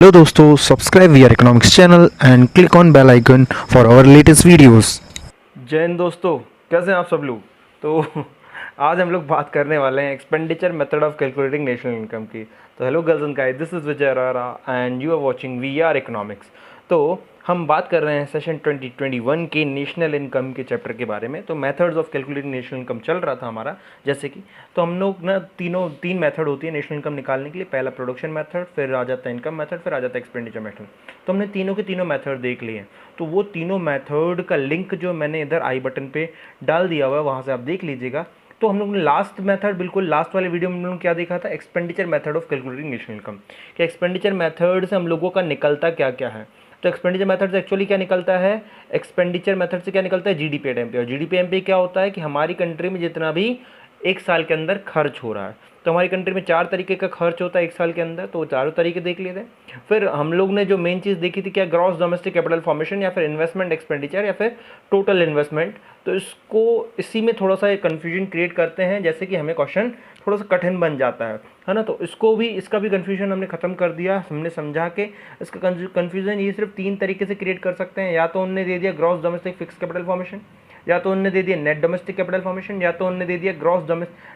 Hello दोस्तों, subscribe we are economics channel and click on bell icon for our latest videos. जय हिंद दोस्तों, कैसे हैं आप सब लोग। तो आज हम लोग बात करने वाले हैं expenditure method of calculating national income की। तो hello girls and guys, this is Vijay Arora and you are watching we are economics. तो हम बात कर रहे हैं सेशन 2021 के नेशनल इनकम के चैप्टर के बारे में। तो methods of calculating national income चल रहा था हमारा, जैसे कि तो हम लोग ना तीन मेथड होती है नेशनल इनकम निकालने के लिए। पहला प्रोडक्शन मेथड, फिर आ जाता है इनकम मेथड, फिर आ जाता है एक्सपेंडिचर मेथड। तो हमने तीनों के तीनों मेथड देख लिए हैं। तो वो तीनों मेथड का लिंक जो मैंने इधर आई बटन पे डाल दिया हुआ है, वहाँ से आप देख लीजिएगा। तो हम लोग ने लास्ट मेथड, बिल्कुल लास्ट वाले वीडियो में हम लोग क्या देखा था, expenditure method of calculating national income. कि एक्सपेंडिचर मेथड से हम लोगों का निकलता क्या क्या है। तो एक्सपेंडिचर मेथड से एक्चुअली क्या निकलता है, एक्सपेंडिचर मेथड से क्या निकलता है, जीडीपी एट एमपी। और जीडीपी एमपी क्या होता है कि हमारी कंट्री में जितना भी एक साल के अंदर खर्च हो रहा है। तो हमारी कंट्री में 4 तरीके का खर्च होता है एक साल के अंदर, तो वो चारों तरीके देख लेते हैं। फिर हम लोग ने जो मेन चीज़ देखी थी, क्या ग्रॉस डोमेस्टिक कैपिटल फॉर्मेशन, या फिर इन्वेस्टमेंट एक्सपेंडिचर, या फिर टोटल इन्वेस्टमेंट। तो इसको इसी में थोड़ा सा कन्फ्यूजन क्रिएट करते हैं, जैसे कि हमें क्वेश्चन थोड़ा सा कठिन बन जाता है ना। तो इसका भी कन्फ्यूजन हमने ख़त्म कर दिया, हमने समझा के इसका कन्फ्यूजन ये सिर्फ 3 तरीके से क्रिएट कर सकते हैं। या तो उनने दे दिया gross domestic fix capital formation, या तो उनने दे दिया नेट डोमेस्टिक कैपिटल फॉर्मेशन, या तो उनने दे दिया gross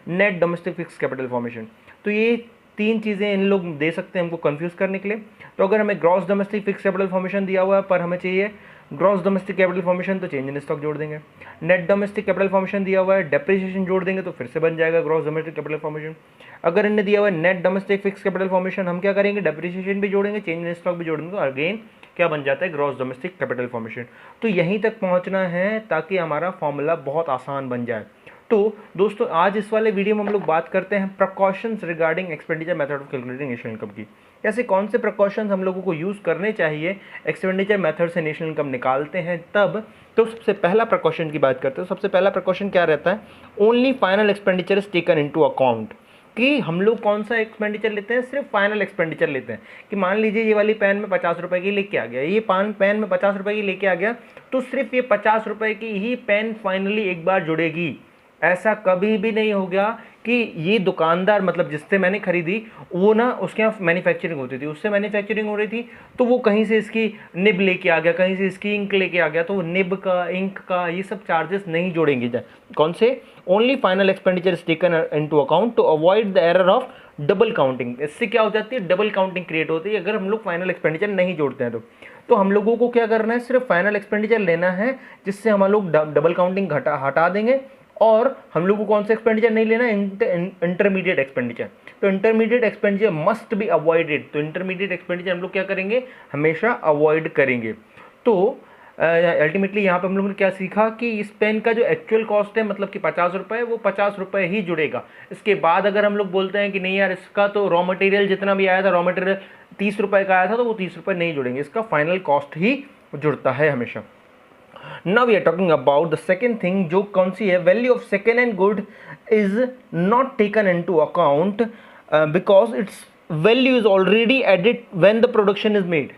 net domestic fix capital formation. तो ये 3 चीज़ें इन लोग दे सकते हैं हमको कंफ्यूज करने के लिए। तो अगर हमें gross domestic fix capital formation दिया हुआ है पर हमें चाहिए ग्रॉस डोमेस्टिक कैपिटल फॉर्मेशन, तो चेंज इन स्टॉक जोड़ देंगे। नेट डोमेस्टिक कैपिटल फॉर्मेशन दिया हुआ है, डेप्रिसिएशन जोड़ देंगे तो फिर से बन जाएगा ग्रॉस डोमेस्टिक कैपिटल फॉर्मेशन। अगर इन्हें दिया हुआ है net domestic fix capital formation, हम क्या करेंगे, डेप्रिसिएशन भी जोड़ेंगे, चेंज इन स्टॉक भी जोड़ेंगे, तो अगेन क्या बन जाता है, ग्रॉस डोमेस्टिक कैपिटल फॉर्मेशन। तो यहीं तक पहुंचना है ताकि हमारा फॉर्मूला बहुत आसान बन जाए। तो दोस्तों, आज इस वाले वीडियो में हम लोग बात करते हैं precautions regarding expenditure method of calculating national income की। ऐसे कौन से प्रिकॉशंस हम लोगों को यूज़ करने चाहिए एक्सपेंडिचर मेथड से नेशनल इनकम निकालते हैं तब। तो सबसे पहला प्रिकॉशन की बात करते हैं। सबसे पहला प्रिकॉशन क्या रहता है, only final expenditure is taken into account. कि हम लोग कौन सा एक्सपेंडिचर लेते हैं, सिर्फ फाइनल एक्सपेंडिचर लेते हैं। कि मान लीजिए ये वाली पेन में 50 रुपए की लेके आ गया, ये पेन में 50 रुपए की लेके आ गया, तो सिर्फ ये 50 रुपए की ही पेन फाइनली एक बार जुड़ेगी। ऐसा कभी भी नहीं हो गया कि ये दुकानदार, मतलब जिससे मैंने खरीदी, वो ना उसके यहाँ मैन्युफैक्चरिंग होती थी, उससे मैन्युफैक्चरिंग हो रही थी, तो वो कहीं से इसकी निब लेके आ गया, कहीं से इसकी इंक लेके आ गया, तो निब का, इंक का, ये सब चार्जेस नहीं जोड़ेंगे। कौन से, only final expenditure is taken into account to avoid the error of double counting. इससे क्या हो जाती है, डबल काउंटिंग क्रिएट होती है अगर हम लोग फाइनल एक्सपेंडिचर नहीं जोड़ते हैं। तो हम लोगों को क्या करना है, सिर्फ फाइनल एक्सपेंडिचर लेना है, जिससे हम लोग डबल काउंटिंग हटा देंगे। और हम लोग को कौन सा एक्सपेंडिचर नहीं लेना, इंटरमीडिएट एक्सपेंडिचर। तो intermediate expenditure must be avoided. तो इंटरमीडिएट एक्सपेंडिचर हम लोग क्या करेंगे, हमेशा अवॉइड करेंगे। तो अल्टीमेटली यहाँ पे हम लोगों ने क्या सीखा कि इस पेन का जो एक्चुअल कॉस्ट है, मतलब कि 50 रुपये, वो 50 रुपये ही जुड़ेगा। इसके बाद अगर हम लोग बोलते हैं कि नहीं यार, इसका तो रॉ मटेरियल जितना भी आया था, रॉ मटेरियल 30 रुपये का आया था, तो वो 30 रुपये नहीं जुड़ेंगे, इसका फाइनल कॉस्ट ही जुड़ता है हमेशा। Now we are talking about the second thing, जो कौन सी है, value of second hand good is not taken into account because its value is already added when the production is made.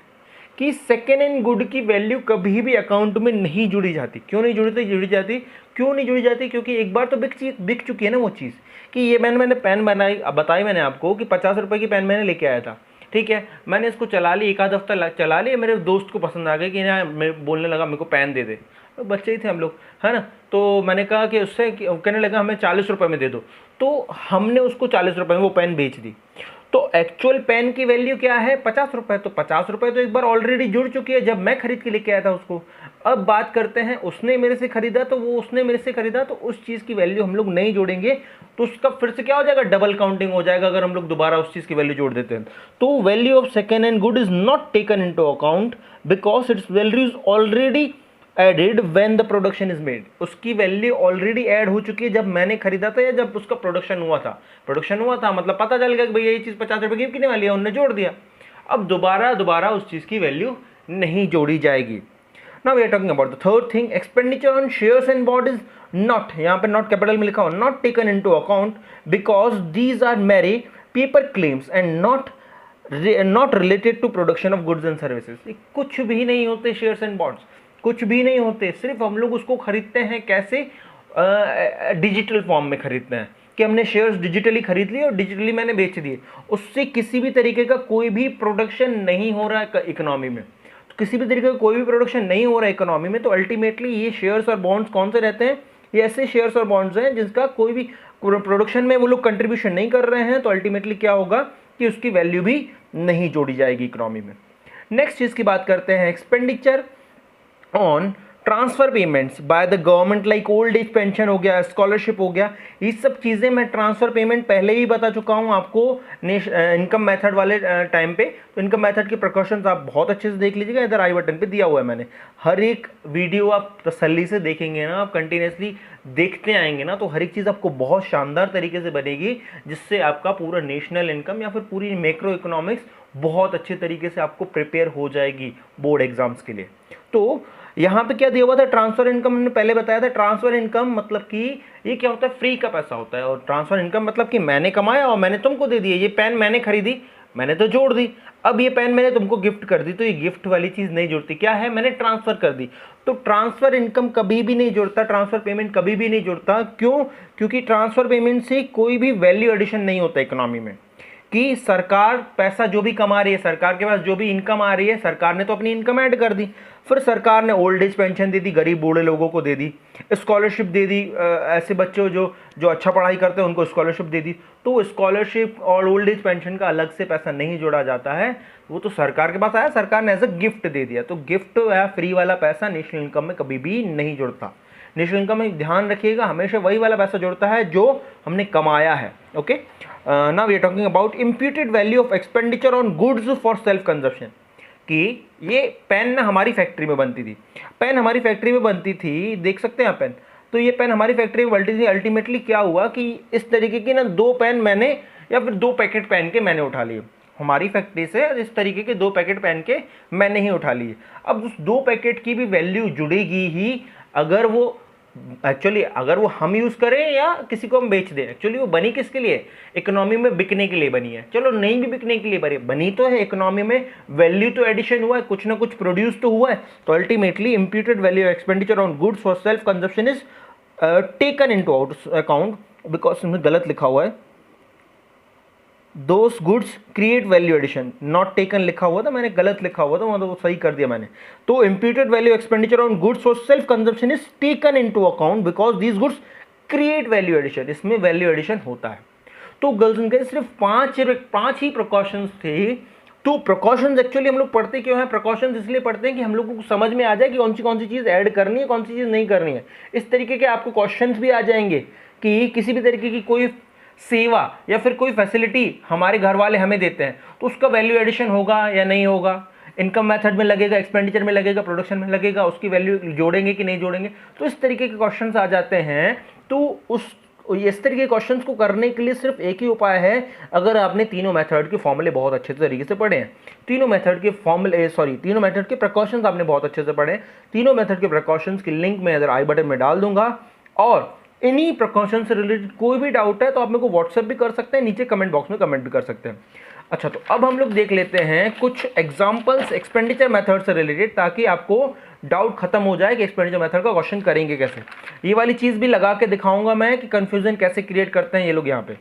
कि second hand good की value कभी भी account में नहीं जुड़ी जाती। क्यों नहीं जुड़ी जाती, क्यों नहीं जुड़ी जाती, क्योंकि एक बार तो बिक चुकी है ना वो चीज़। कि ये मैंने पेन बताई मैंने आपको कि 50 रुपये की पेन मैंने लेके आया था, ठीक है, मैंने इसको चला ली, एक आध हफ्ता चला ली, मेरे दोस्त को पसंद आ गया कि ना, मैं बोलने लगा मेरे को पेन दे दे। तो बच्चे ही थे हम लोग, है ना। तो मैंने कहा कि उससे कहने लगा हमें 40 रुपये में दे दो, तो हमने उसको 40 रुपये में वो पेन बेच दी। तो एक्चुअल पेन की वैल्यू क्या है, 50 रुपये। तो 50 रुपये तो एक बार ऑलरेडी जुड़ चुकी है जब मैं खरीद के लेके आया था उसको। अब बात करते हैं, उसने मेरे से खरीदा, तो वो उसने मेरे से खरीदा, तो उस चीज़ की वैल्यू हम लोग नहीं जोड़ेंगे, तो उसका फिर से क्या हो जाएगा, डबल काउंटिंग हो जाएगा अगर हम लोग दोबारा उस चीज़ की वैल्यू जोड़ देते हैं। तो value of second hand good is not taken into account because its value is already added when the production is made. उसकी वैल्यू ऑलरेडी ऐड हो चुकी है जब मैंने खरीदा था या जब उसका प्रोडक्शन हुआ था। मतलब पता चल गया कि भैया ये चीज़ 50 रुपये की कितने वाली है, उन्होंने जोड़ दिया। अब दोबारा उस चीज़ की वैल्यू नहीं जोड़ी जाएगी। Now we are talking about the third thing, expenditure on shares and bond is not, यहाँ पे नॉट कैपिटल में लिखा हो, not taken into account because these are mere paper claims and not related to production of goods and services. कुछ भी नहीं होते shares and bonds, कुछ भी नहीं होते, सिर्फ हम लोग उसको खरीदते हैं कैसे, डिजिटल फॉर्म में खरीदते हैं। कि हमने शेयर्स डिजिटली खरीद लिए और डिजिटली मैंने बेच दिए, उससे किसी भी तरीके का कोई भी प्रोडक्शन नहीं हो रहा है इकोनॉमी में। तो किसी भी तरीके का कोई भी प्रोडक्शन नहीं हो रहा है इकोनॉमी में, तो अल्टीमेटली ये शेयर्स और बॉन्ड्स कौन से रहते हैं? ये ऐसे शेयर्स और बॉन्ड्स हैं जिसका कोई भी प्रोडक्शन में वो लोग कंट्रीब्यूशन नहीं कर रहे हैं, तो अल्टीमेटली क्या होगा कि उसकी वैल्यू भी नहीं जोड़ी जाएगी इकोनॉमी में। नेक्स्ट चीज़ की बात करते हैं, expenditure on transfer payments by the government, like old age pension हो गया, स्कॉलरशिप हो गया, ये सब चीज़ें मैं ट्रांसफर पेमेंट पहले ही बता चुका हूँ आपको इनकम मेथड वाले टाइम पे। तो इनकम मेथड के प्रिकॉशंस आप बहुत अच्छे से देख लीजिएगा, इधर आई बटन पे दिया हुआ है मैंने। हर एक वीडियो आप तसल्ली से देखेंगे ना, आप कंटिन्यूसली देखते आएंगे ना, तो हर एक चीज़ आपको बहुत शानदार तरीके से बनेगी, जिससे आपका पूरा नेशनल इनकम या फिर पूरी मैक्रो इकोनॉमिक्स बहुत अच्छे तरीके से आपको प्रिपेयर हो जाएगी बोर्ड एग्जाम्स के लिए। तो यहाँ पे क्या दिया हुआ था, ट्रांसफर इनकम हमने पहले बताया था। ट्रांसफर इनकम मतलब कि ये क्या होता है, फ्री का पैसा होता है। और ट्रांसफर इनकम मतलब कि मैंने कमाया और मैंने तुमको दे दिया। ये पेन मैंने खरीदी, मैंने तो जोड़ दी, अब ये पेन मैंने तुमको गिफ्ट कर दी, तो ये गिफ्ट वाली चीज़ नहीं जुड़ती, क्या है, मैंने ट्रांसफर कर दी। तो ट्रांसफर इनकम कभी भी नहीं जुड़ता, ट्रांसफर पेमेंट कभी भी नहीं जुड़ता। क्यों? क्योंकि ट्रांसफर पेमेंट से कोई भी वैल्यू एडिशन नहीं होता इकोनॉमी में, कि सरकार पैसा जो भी कमा रही है, सरकार के पास जो भी इनकम आ रही है, सरकार ने तो अपनी इनकम ऐड कर दी, फिर सरकार ने ओल्ड एज पेंशन दे दी, गरीब बूढ़े लोगों को दे दी, स्कॉलरशिप दे दी, ऐसे बच्चों जो अच्छा पढ़ाई करते हैं उनको स्कॉलरशिप दे दी। तो स्कॉलरशिप और ओल्ड एज पेंशन का अलग से पैसा नहीं जोड़ा जाता है, वो तो सरकार के पास आया, सरकार ने एज अ गिफ्ट दे दिया। तो गिफ्ट या फ्री वाला पैसा नेशनल इनकम में कभी भी नहीं जुड़ता। नेशनल इनकम में ध्यान रखिएगा, हमेशा वही वाला पैसा जुड़ता है जो हमने कमाया है। Okay, now we are talking about imputed value of expenditure on goods for self consumption. कि ये पेन ना हमारी फैक्ट्री में बनती थी, पेन हमारी फैक्ट्री में बनती थी, देख सकते हैं आप पेन। तो ये पेन हमारी फैक्ट्री में बनती थी, अल्टीमेटली क्या हुआ कि इस तरीके की ना 2 पेन मैंने या फिर 2 पैकेट पेन के मैंने उठा लिए हमारी फैक्ट्री से, इस तरीके के 2 पैकेट पेन के मैंने ही उठा लिए। अब उस 2 पैकेट की भी वैल्यू जुड़ेगी ही अगर वो एक्चुअली अगर वो हम यूज़ करें या किसी को हम बेच दें। एक्चुअली वो बनी किसके लिए, इकोनॉमी में बिकने के लिए बनी है। चलो नहीं भी बिकने के लिए बनी तो है, इकोनॉमी में वैल्यू तो एडिशन हुआ है, कुछ ना कुछ प्रोड्यूस तो हुआ है। तो ultimately imputed value expenditure on goods for self consumption is taken into account, because इसमें गलत लिखा हुआ है, those goods create value addition, not taken लिखा हुआ था, मैंने गलत लिखा हुआ था, मतलब वो सही कर दिया मैंने। तो imputed value expenditure on goods for self consumption is taken into account because these goods create value addition, इसमें वैल्यू एडिशन होता है। तो गर्ल्स के सिर्फ 5 ही प्रिकॉशंस थे। तो प्रिकॉशंस एक्चुअली हम लोग पढ़ते क्यों हैं, प्रिकॉशंस इसलिए पढ़ते हैं कि हम लोगों को समझ में आ जाए कि कौन सी चीज़ ऐड करनी है, कौन सी चीज़ नहीं करनी है। इस तरीके के आपको क्वेश्चंस भी आ जाएंगे कि किसी भी तरीके की कोई सेवा या फिर कोई फैसिलिटी हमारे घर वाले हमें देते हैं, तो उसका वैल्यू एडिशन होगा या नहीं होगा, इनकम मेथड में लगेगा, एक्सपेंडिचर में लगेगा, प्रोडक्शन में लगेगा, उसकी वैल्यू जोड़ेंगे कि नहीं जोड़ेंगे। तो इस तरीके के क्वेश्चंस आ जाते हैं। तो इस तरीके के क्वेश्चंस को करने के लिए सिर्फ एक ही उपाय है, अगर आपने तीनों मेथड के फॉर्मूले बहुत अच्छे तरीके से पढ़े हैं, तीनों मेथड के प्रिकॉशंस आपने बहुत अच्छे से पढ़े हैं, तीनों मेथड के प्रिकॉशंस की लिंक मैं इधर आई बटन में डाल दूंगा। और इन्हीं प्रिकॉशन से रिलेटेड कोई भी डाउट है तो आप मेरे को व्हाट्सएप भी कर सकते हैं, नीचे कमेंट बॉक्स में कमेंट भी कर सकते हैं। अच्छा, तो अब हम लोग देख लेते हैं कुछ एग्जांपल्स एक्सपेंडिचर मेथड से रिलेटेड, ताकि आपको डाउट खत्म हो जाए कि एक्सपेंडिचर मेथड का क्वेश्चन करेंगे कैसे। ये वाली चीज़ भी लगा के दिखाऊंगा मैं कि कन्फ्यूजन कैसे क्रिएट करते हैं ये लोग यहाँ पे।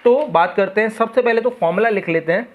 तो बात करते हैं, सबसे पहले तो फॉर्मूला लिख लेते हैं।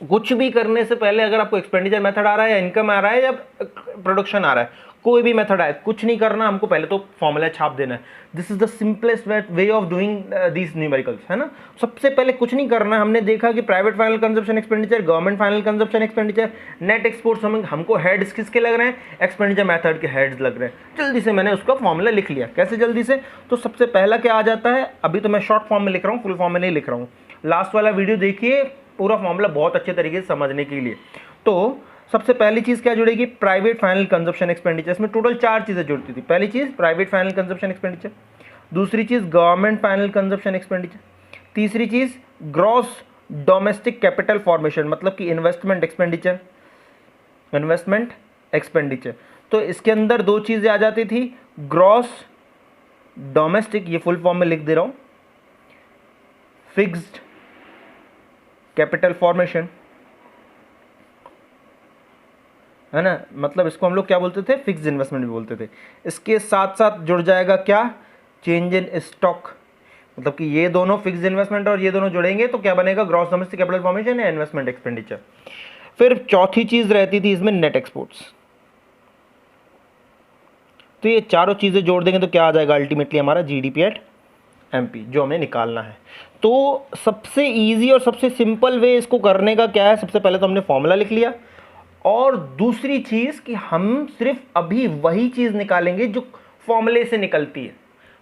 कुछ भी करने से पहले अगर आपको एक्सपेंडिचर मेथड आ रहा है या इनकम आ रहा है या प्रोडक्शन आ रहा है, कोई भी मेथड आए, कुछ नहीं करना, हमको पहले तो फॉर्मूला छाप देना है। This is the simplest way of doing these numericals, है ना। सबसे पहले कुछ नहीं करना, हमने देखा कि private final consumption expenditure, government final consumption expenditure, net exports, हमको हेड्स किसके लग रहे हैं, एक्सपेंडिचर मेथड के हेड्स लग रहे हैं। जल्दी से मैंने उसका फॉर्मूला लिख लिया। कैसे जल्दी से, तो सबसे पहला क्या आ जाता है, अभी तो मैं शॉर्ट फॉर्म में लिख रहा हूँ, फुल फॉर्म में नहीं लिख रहा हूँ। लास्ट वाला वीडियो देखिए पूरा फॉर्मूला बहुत अच्छे तरीके से समझने के लिए। तो सबसे पहली चीज़ क्या जुड़ेगी, प्राइवेट फाइनल कंजप्शन एक्सपेंडिचर। इसमें टोटल 4 चीज़ें जुड़ती थी। पहली चीज़ प्राइवेट फाइनल कंजप्शन एक्सपेंडिचर, दूसरी चीज़ गवर्नमेंट फाइनल कंजप्शन एक्सपेंडिचर, तीसरी चीज़ ग्रॉस डोमेस्टिक कैपिटल फॉर्मेशन, मतलब कि इन्वेस्टमेंट एक्सपेंडिचर। तो इसके अंदर 2 चीज़ें आ जाती थी, ग्रॉस डोमेस्टिक, ये फुल फॉर्म में लिख दे रहा हूँ, फिक्स्ड कैपिटल फॉर्मेशन, है ना, मतलब इसको हम लोग क्या बोलते थे, फिक्स्ड इन्वेस्टमेंट भी बोलते थे। इसके साथ साथ जुड़ जाएगा क्या, चेंज इन स्टॉक, मतलब कि ये दोनों फिक्स्ड इन्वेस्टमेंट और ये दोनों जुड़ेंगे तो क्या बनेगा, ग्रॉस डोमेस्टिक कैपिटल फॉर्मेशन या इन्वेस्टमेंट एक्सपेंडिचर। फिर चौथी चीज रहती थी इसमें नेट एक्सपोर्ट्स। तो ये चारों चीजें जोड़ देंगे तो क्या आ जाएगा अल्टीमेटली हमारा जीडीपी एट एमपी, जो हमें निकालना है। तो सबसे इजी और सबसे सिंपल वे इसको करने का क्या है, सबसे पहले तो हमने फॉर्मूला लिख लिया, और दूसरी चीज कि हम सिर्फ अभी वही चीज निकालेंगे जो फॉर्मूले से निकलती है।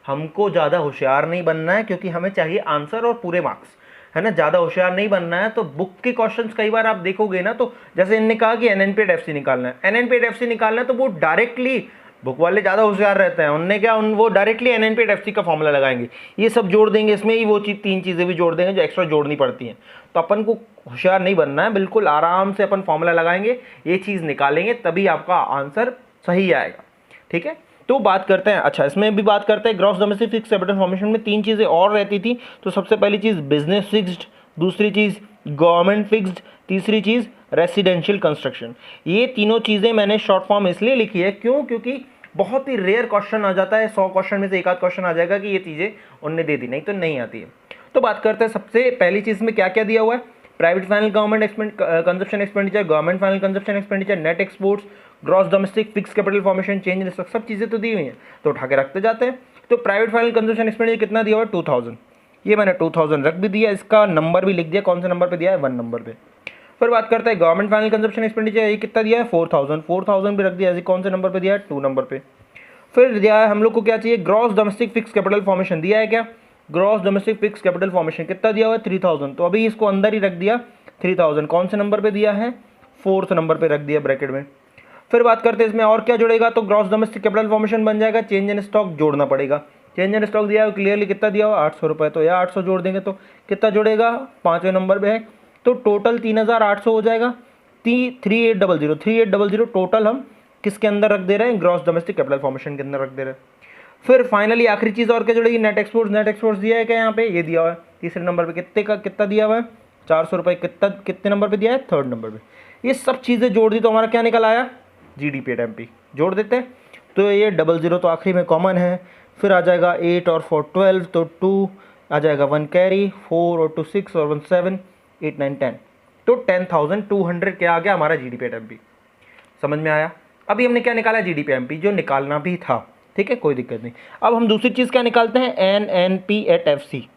हमको ज़्यादा होशियार नहीं बनना है, क्योंकि हमें चाहिए आंसर और पूरे मार्क्स, है ना। ज़्यादा होशियार नहीं बनना है। तो बुक के क्वेश्चंस कई बार आप देखोगे ना, तो जैसे इनने कहा कि एनएनपी एट एफसी निकालना है, एनएनपी एट एफसी निकालना है, तो वो डायरेक्टली बुक वाले ज़्यादा होशियार रहते हैं, उनने क्या वो डायरेक्टली एनएनपी एट एफसी का फॉर्मूला लगाएंगे, ये सब जोड़ देंगे इसमें ही, वो तीन चीज़ें भी जोड़ देंगे जो एक्स्ट्रा जोड़नी पड़ती हैं। तो अपन को होशियार नहीं बनना है, बिल्कुल आराम से अपन फॉर्मूला लगाएंगे, ये चीज़ निकालेंगे, तभी आपका आंसर सही आएगा। ठीक है, तो बात करते हैं, अच्छा इसमें भी बात करते हैं gross domestic fixed capital formation में तीन चीज़ें और रहती थी। तो सबसे पहली चीज़ बिजनेस फिक्स्ड, दूसरी चीज़ गवर्नमेंट फिक्स्ड, तीसरी चीज़ रेसिडेंशियल कंस्ट्रक्शन। ये तीनों चीज़ें मैंने शॉर्ट फॉर्म इसलिए लिखी है क्योंकि बहुत ही रेयर क्वेश्चन आ जाता है, 100 क्वेश्चन में से एक आध क्वेश्चन आ जाएगा कि ये चीज़ें उनने दे दी, नहीं तो नहीं आती है। तो बात करते हैं सबसे पहली चीज़ में क्या क्या दिया हुआ है, private final government consumption expenditure, government final consumption expenditure, net exports, gross domestic fix capital formation, change in stock, सब चीज़ें तो दी हुई हैं, तो उठा के रखते जाते हैं। तो प्राइवेट फाइनल कंजप्शन एक्सपेंडिचर कितना दिया हुआ है, 2000, ये मैंने 2000 रख भी दिया, इसका नंबर भी लिख दिया, कौन से नंबर पे दिया है, 1 नंबर पे। फिर बात करते हैं गवर्नमेंट फाइनल कंजप्शन एक्सपेंडिचर, ये कितना दिया है, 4000 भी रख दिया, ऐसे कौन से नंबर पे दिया है, 2 नंबर पे। फिर दिया है हम लोग को क्या चाहिए, gross domestic fix capital formation दिया है क्या, gross domestic fix capital formation कितना दिया हुआ है, 3000, तो अभी इसको अंदर ही रख दिया 3000, कौन से नंबर पे दिया है, 4th नंबर पे रख दिया ब्रैकेट में। फिर बात करते हैं इसमें और क्या जुड़ेगा, तो ग्रॉस डोमेस्टिक कैपिटल फॉर्मेशन बन जाएगा, चेंज इन स्टॉक जोड़ना पड़ेगा, चेंज इन स्टॉक दिया है क्लियरली, कितना दिया हुआ 800 रुपये, तो या 800 जोड़ देंगे तो कितना जुड़ेगा, 5वें नंबर पे है, तो टोटल 3800 हो जाएगा। 3800 टोटल हम किसके अंदर रख दे रहे हैं, ग्रॉस डोमेस्टिक कैपिटल फॉर्मेशन के अंदर रख दे रहे हैं। फिर फाइनली आखिरी चीज़ और क्या जुड़ेगी, नेट एक्सपोर्ट्स, नेट एक्सपोर्ट्स दिया है क्या यहाँ पे, ये दिया हुआ है तीसरे नंबर पे, कितना दिया हुआ है, 400 रुपये, कितने नंबर पे दिया है, 3rd नंबर पे। ये सब चीज़ें जोड़ दी तो हमारा क्या निकल आया, जीडीपी एट एमपी, जोड़ देते हैं। तो ये 00 तो आखिरी में कॉमन है, फिर आ जाएगा 8 और 4 12, तो 2 आ जाएगा, 1 कैरी, 4 और 2 6 और 1 7, 8 9 10, तो 10,200 क्या आ गया हमारा जीडीपी एट एमपी। समझ में आया। अभी हमने क्या निकाला, जीडीपी एमपी, जो निकालना भी था, ठीक है, कोई दिक्कत नहीं। अब हम दूसरी चीज़ क्या निकालते हैं, NNP at FC.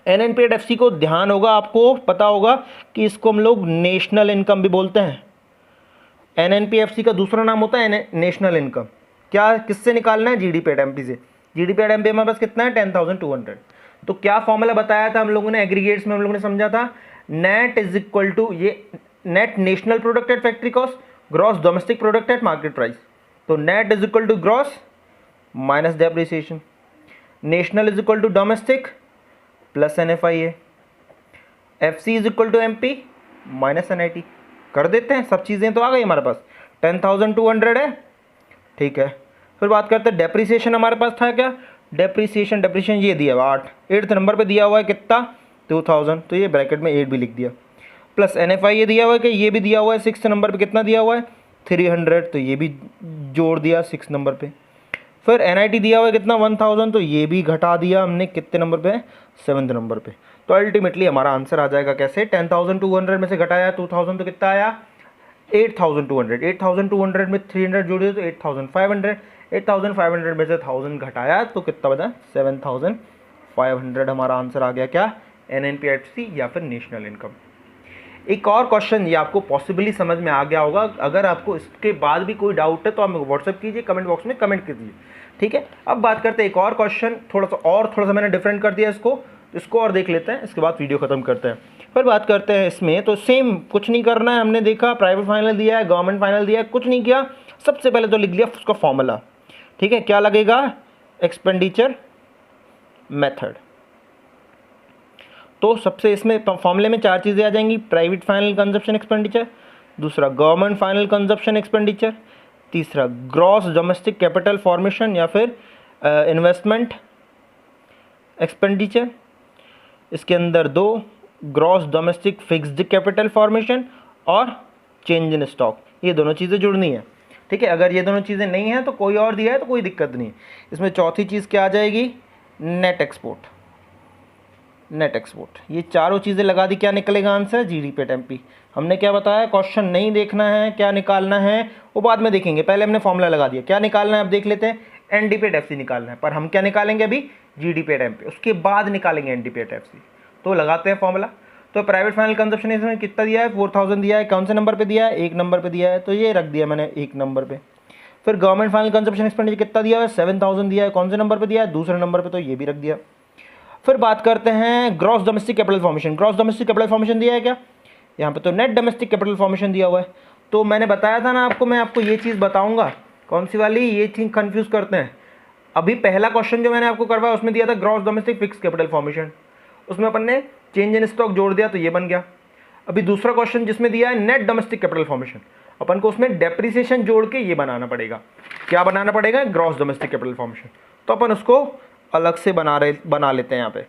NNP at FC को ध्यान होगा, आपको पता होगा कि इसको हम लोग नेशनल इनकम भी बोलते हैं। एनएनपीएफसी का दूसरा नाम होता है नेशनल इनकम। क्या किससे निकालना है, जीडीपी एट एमपी से। जीडीपी एट एमपी हमारे पास कितना है, 10,200। तो क्या फॉर्मूला बताया था हम लोगों ने, एग्रीगेट्स में हम लोगों ने समझा था, नेट इज इक्वल टू ये net national product at factory cost, gross domestic product at market price. तो net is equal to gross minus depreciation, national is equal to domestic plus NFIA, FC is equal to MP minus NIT। कर देते हैं, सब चीज़ें तो आ गई हमारे पास, 10,200 है, ठीक है। फिर बात करते हैं डेप्रिसिएशन, हमारे पास था क्या, डेप्रिसिएशन ये दिया हुआ 8th नंबर पे दिया हुआ है कितना, 2000, तो ये ब्रैकेट में 8 भी लिख दिया, प्लस NFIA दिया हुआ है कि ये भी दिया हुआ है 6th नंबर पे, कितना दिया हुआ है 300, तो ये भी जोड़ दिया 6 नंबर पे। फिर NIT दिया हुआ है कितना 1000, तो ये भी घटा दिया हमने, कितने नंबर पे, 7th नंबर पे। तो अल्टीमेटली हमारा आंसर आ जाएगा कैसे, 10,200 में से घटाया 2000 तो कितना आया 8,200, 8,200 में 300 जोड़िए तो 8,500, 8,500 में से 1000 घटाया तो कितना बचा 7,500, हमारा आंसर आ गया क्या, NNPFC या फिर नेशनल इनकम। एक और क्वेश्चन, ये आपको पॉसिबली समझ में आ गया होगा, अगर आपको इसके बाद भी कोई डाउट है तो आप व्हाट्सएप कीजिए, कमेंट बॉक्स में कमेंट कीजिए, ठीक है। अब बात करते हैं एक और क्वेश्चन, थोड़ा सा मैंने डिफरेंट कर दिया इसको और देख लेते हैं, इसके बाद वीडियो खत्म करते हैं। फिर बात करते हैं इसमें, तो सेम कुछ नहीं करना है, हमने देखा प्राइवेट फाइनल दिया है, गवर्नमेंट फाइनल दिया है, कुछ नहीं किया, सबसे पहले तो लिख लिया उसका फॉर्मूला, ठीक है। क्या लगेगा, एक्सपेंडिचर मेथड। तो सबसे इसमें फॉर्मूले में 4 चीज़ें आ जाएंगी, प्राइवेट फाइनल कंजप्शन एक्सपेंडिचर, दूसरा गवर्नमेंट फाइनल कंजप्शन एक्सपेंडिचर, तीसरा ग्रॉस डोमेस्टिक कैपिटल फॉर्मेशन या फिर इन्वेस्टमेंट एक्सपेंडिचर, इसके अंदर 2 gross domestic fixed capital formation और चेंज इन स्टॉक, ये दोनों चीज़ें जुड़नी है, ठीक है। अगर ये दोनों चीज़ें नहीं हैं तो कोई और दिया है तो कोई दिक्कत नहीं है। इसमें चौथी चीज़ क्या आ जाएगी, नेट एक्सपोर्ट, नेट एक्सपोर्ट। ये चारों चीज़ें लगा दी, क्या निकलेगा आंसर? GDP at MP. हमने क्या बताया, क्वेश्चन नहीं देखना है, क्या निकालना है वो बाद में देखेंगे, पहले हमने फॉर्मूला लगा दिया। क्या निकालना है अब देख लेते हैं, एनडीपी एट एफसी निकालना है, पर हम क्या निकालेंगे अभी? जीडीपी एट एमपी, उसके बाद निकालेंगे एनडीपी एट एफसी। तो लगाते हैं फॉर्मूला। तो प्राइवेट फाइनल कंजप्शन इसमें कितना दिया है? 4000 दिया है। कौन से नंबर पे दिया है? 1 नंबर पे दिया है, तो ये रख दिया मैंने 1 नंबर पे। फिर गवर्नमेंट फाइनल कंजप्शन एक्सपेंडिचर कितना दिया है? 7000 दिया है। कौन से नंबर पे दिया है? दूसरे नंबर पे, तो ये भी रख दिया। फिर बात करते हैं gross domestic capital formation. Gross domestic capital formation दिया है क्या? यहाँ पे तो नेट डोमेस्टिक कैपिटल फॉर्मेशन दिया हुआ है। तो मैंने बताया था ना आपको, मैं आपको ये चीज़ बताऊंगा, कौन सी वाली, ये चीज़ कंफ्यूज करते हैं। अभी पहला क्वेश्चन जो मैंने आपको करवाया उसमें दिया था gross domestic fix capital formation, उसमें अपन ने चेंज इन स्टॉक जोड़ दिया तो ये बन गया। अभी दूसरा क्वेश्चन जिसमें दिया है नेट डोमेस्टिक कैपिटल फॉर्मेशन, अपन को उसमें डेप्रिसिएशन जोड़ के ये बनाना पड़ेगा। क्या बनाना पड़ेगा? Gross domestic capital formation. तो अपन उसको अलग से बना लेते हैं यहाँ पे।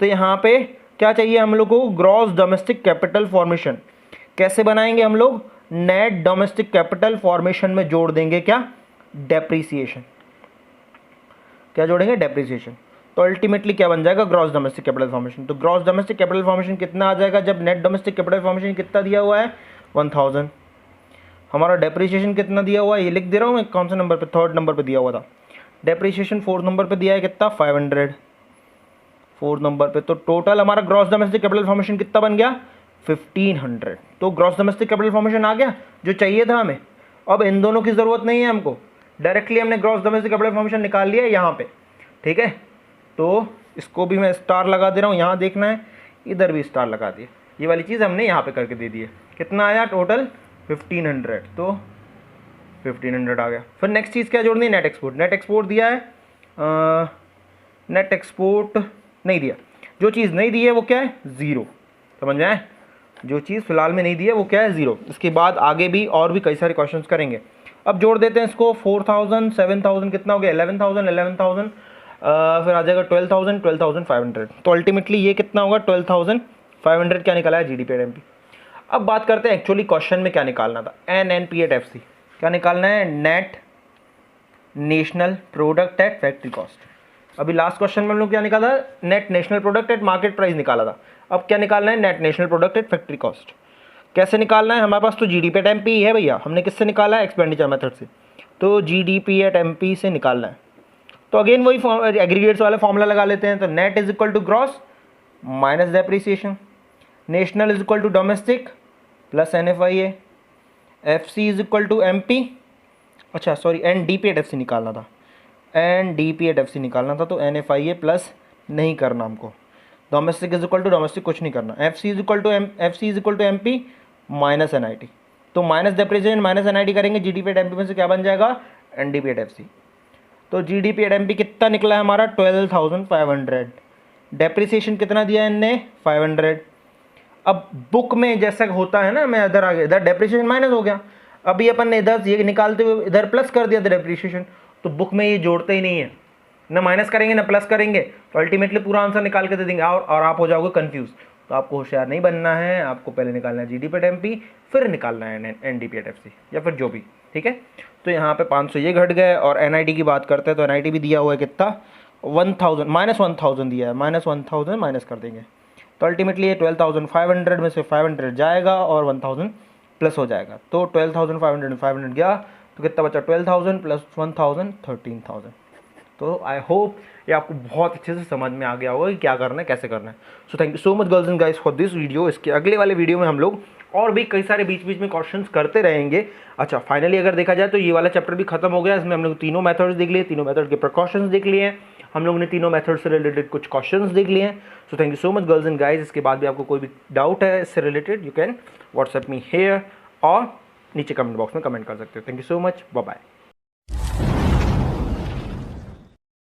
तो यहाँ पे क्या चाहिए हम लोग को? Gross domestic capital formation. कैसे बनाएंगे हम लोग? नेट डोमेस्टिक कैपिटल फॉर्मेशन में जोड़ देंगे क्या? डेप्रिसिएशन। क्या जोड़ेंगे? डेप्रिसिएशन। तो अल्टीमेटली क्या बन जाएगा? Gross domestic capital formation. तो ग्रॉस डोमेस्टिक कैपिटल फॉर्मेशन कितना आ जाएगा जब नेट डोमेस्टिक कैपिटल फॉर्मेशन कितना दिया हुआ है? 1000। हमारा डेप्रिसिएशन कितना दिया हुआ है ये लिख दे रहा हूँ मैं, कौन से नंबर पे? 3rd नंबर पे दिया हुआ था। डेप्रिसिएशन 4th नंबर पे दिया है, कितना? 500 4th नंबर पे। तो टोटल हमारा ग्रॉस डोमेस्टिक कैपिटल फॉर्मेशन कितना बन गया? 1500। तो ग्रॉस डोमेस्टिक कैपिटल फॉर्मेशन आ गया जो चाहिए था हमें। अब इन दोनों की ज़रूरत नहीं है हमको, डायरेक्टली हमने ग्रॉस डोमेस्टिक कैपिटल फॉर्मेशन निकाल लिया यहाँ पे, ठीक है। तो इसको भी मैं स्टार लगा दे रहा हूँ, यहाँ देखना है, इधर भी स्टार लगा दिए। ये वाली चीज़ हमने यहाँ पे करके दे दी है। कितना आया टोटल? 1500। तो 1500 आ गया। फिर नेक्स्ट चीज़ क्या जोड़नी है? Net export. नेट एक्सपोर्ट दिया है, नेट एक्सपोर्ट नहीं दिया। जो चीज़ नहीं दी है वो क्या है? 0। समझ में आए? जो चीज़ फिलहाल में नहीं दी है वो क्या है? 0। इसके बाद आगे भी और भी कई सारे क्वेश्चंस करेंगे। अब जोड़ देते हैं इसको। 4000 7000 कितना हो गया? 11000 11000, फिर आ जाएगा 12000 12500। तो अल्टीमेटली ये कितना होगा? 12500। क्या निकाला है? GDP at MP. अब बात करते हैं एक्चुअली क्वेश्चन में क्या निकालना था। NNP at FC. क्या निकालना है? Net national product at factory cost. अभी लास्ट क्वेश्चन में हम लोग क्या निकाला? Net national product at market price निकाला था। अब क्या निकालना है? Net national product at factory cost. कैसे निकालना है? हमारे पास तो जीडीपी एट एमपी है भैया, हमने किससे निकाला है? एक्सपेंडिचर मेथड से। तो जीडीपी एट एमपी से निकालना है। तो अगेन वही एग्रीगेट्स वाला फॉर्मूला लगा लेते हैं। तो net is equal to gross minus depreciation, national is equal to domestic plus NFIA, FC is equal to MP, अच्छा सॉरी NDP एट FC निकालना था, NDP एट FC निकालना था। तो NFIA प्लस नहीं करना हमको, domestic is equal to domestic कुछ नहीं करना, FC is equal to MP minus NIT। तो माइनस डेप्रिसिएशन माइनस NIT करेंगे, GDP एट MP में से क्या बन जाएगा? NDP at FC। तो GDP एट MP कितना निकला है हमारा? 12500। डेप्रिसिएशन कितना दिया है इनने? 500। अब बुक में जैसा होता है ना, मैं इधर आ गया, इधर डेप्रिसिएशन माइनस हो गया, अभी अपन ने इधर ये निकालते हुए इधर प्लस कर दिया था डेप्रिसिएशन। तो बुक में ये जोड़ते ही नहीं है, ना माइनस करेंगे ना प्लस करेंगे, तो अल्टीमेटली पूरा आंसर निकाल के दे देंगे और आप हो जाओगे कंफ्यूज। तो आपको होशियार नहीं बनना है, आपको पहले निकालना है GDP एट MP, फिर निकालना है NDP एट FC या फिर जो भी, ठीक है। तो यहाँ पे 500 ये घट गए। और NIT की बात करते हैं तो NIT भी दिया हुआ है कितना? 1000 माइनस 1000 दिया है, माइनस 1000 माइनस कर देंगे। तो अल्टीमेटली ये 12500 में से 500 जाएगा और 1000 प्लस हो जाएगा। तो 12500 500 गया तो कितना बचा? 12000 प्लस 1000 13000। तो आई होप ये आपको बहुत अच्छे से समझ में आ गया होगा कि क्या करना है, कैसे करना है। सो thank you so much girls and guys for this video. इसके अगले वाले वीडियो में हम लोग और भी कई सारे बीच बीच में क्वेश्चंस करते रहेंगे। अच्छा, फाइनली अगर देखा जाए तो ये वाला चैप्टर भी खत्म हो गया। इसमें हम लोग तीनों मेथड्स देख लिए, तीनों मेथड के प्रिकॉशंस देख लिए हैं, हम लोग ने तीनों मेथड से रिलेटेड कुछ क्वेश्चंस देख लिए हैं। So thank you so much girls and guys. इसके बाद भी आपको कोई भी डाउट है इससे related, you can WhatsApp me here और नीचे कमेंट बॉक्स में कमेंट कर सकते हो। Thank you so much, bye bye.